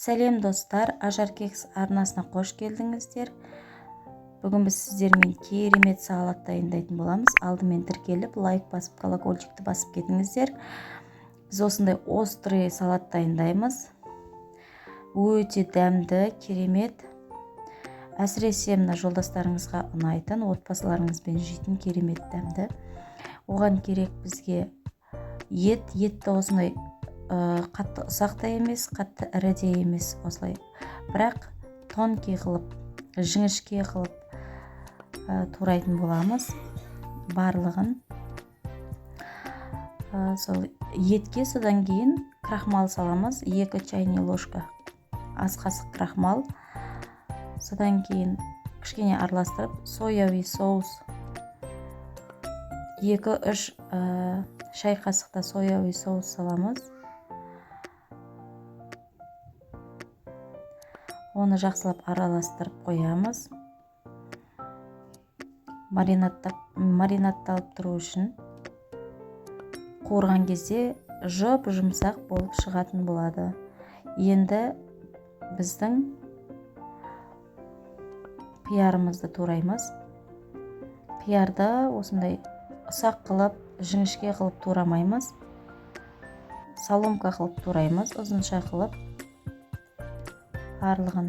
Сәлем достар, Ажар Кекс арнасына қош келдіңіздер. Бүгін біз сіздермен керемет салат дайындайтын боламыз. Алдымен тіркеліп, лайк басып, колокольчикті басып кетіңіздер. Біз осындай острый салат дайындаймыз. Өте дәмді, керемет. Әсіресе мына жолдастарыңызға ұнайтын, отбасыларыңызбен жейтін керемет дәмді. Оған керек бізге етті осындай қатты ұсақ та емес, қатты ірі де емес, осылай. Бірақ тонкий қылып, жіңішке қылып турайтын боламыз барлығын. Сол етке содан кейін крахмал саламыз. 2 чайный ложка ас қасық крахмал. Содан кейін кішкене араластырып, сояви соус 2-3 шай қасықта сояви соус саламыз. Оны жақсылап араластырып қоямыз. Маринадталып тұру үшін қуырған кезде жұмсақ болып шығатын болады. Енді біздің қиярымызды тураймыз. Қиярды осындай ұсақ қылып, жіңішке қылып турамаймыз. Соломка қылып тураймыз, ұзынша қылып. Барлығын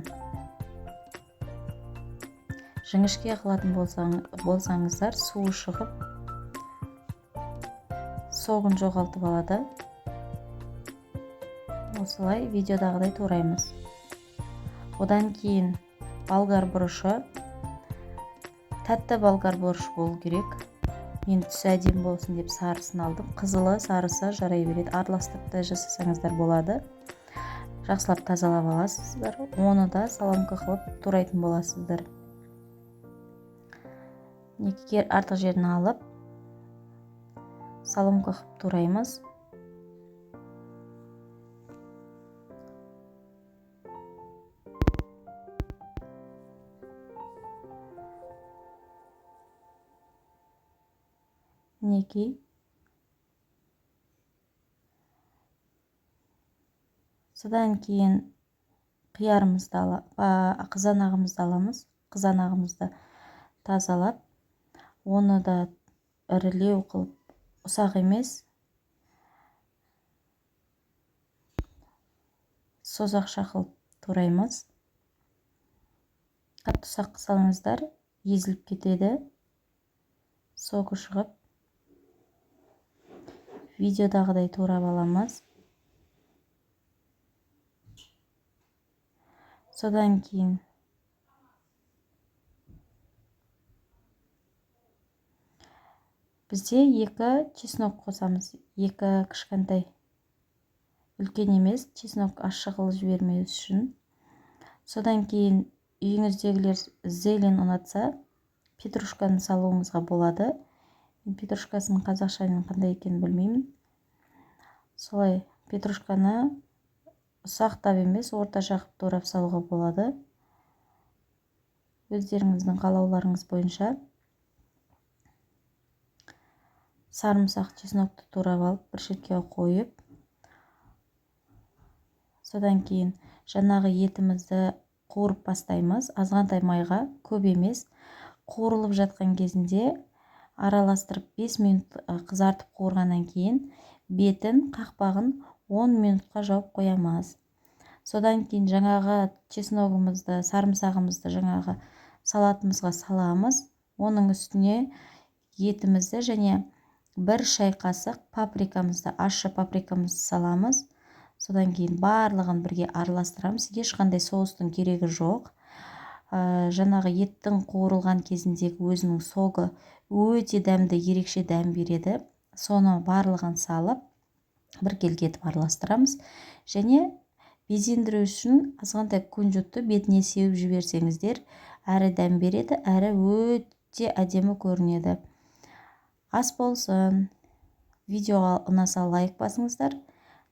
жіңішке қылатын болсаңыздар, суы шығып, соғын жоғалтып алады. Осылай видеодағыдай тураймыз. Одан кейін болгар бұрышы, тәтті болгар бұрыш болу керек. Мен түсі әдемі болсын деп сарысын алдым. Қызылы, сарысы жарай береді. Араластырып та жасасаңыздар болады. Жақсылап тазалап аласыздар. Оны да соломка қылып турайтын боласыздар. Артық жерін алып, соломка қылып тураймыз. Мінекей. Содан кейін қызанағымызды аламыз. Қызанағымызды тазалап, оны да ірілеу қылып, ұсақ емес, созақша қылып тураймыз. Қатты ұсақ қысаңыздар, езіліп кетеді. Соғы шығып, видеодағыдай турап аламыз. Содан кейін бізде 2 чеснок қосамыз. 2 кішкентай, үлкен емес, чеснок ащы қылып жібермеу үшін. Содан кейін үйіңіздегілер зелень ұнатса, петрушканы салуыңызға болады. Петрушкасын қазақшаның қандай екенін білмеймін. Солай петрушканы ұсақтап емес, орташа қылып турап салуға болады. Өздеріңіздің қалауларыңыз бойынша. Сарымсақ, чеснокты турап алып, бір шеткеге қойып. Содан кейін жаңағы етімізді қуырып бастаймыз. Азғантай майға, көп емес. Қуырылып жатқан кезінде араластырып 5 минут қызартып қуырғаннан кейін бетін, қақпағын 10 минутқа жауып қоямыз. Содан кейін жаңағы чесногымызды, сарымсағымызды жаңағы салатымызға саламыз. Оның үстіне етімізді және 1 шай қасық паприкамызды, ащы паприкамызды саламыз. Содан кейін барлығын бірге араластырамыз. Ешқандай соустың керегі жоқ. Жаңағы еттің қуырылған кезіндегі өзінің соғы өте дәмді, ерекше дәм береді. Соны барлығын салып, бір келгетіп араластырамыз. Және безендіру үшін азғантай күнжутты бетіне сеуіп жіберсеңіздер, әрі дәм береді, әрі өте әдемі көрінеді. Ас болсын. Видеоға ұнаса лайк басыңыздар.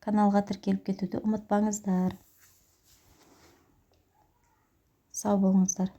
Каналға тіркеліп кетуді ұмытпаңыздар. Сау болыңыздар.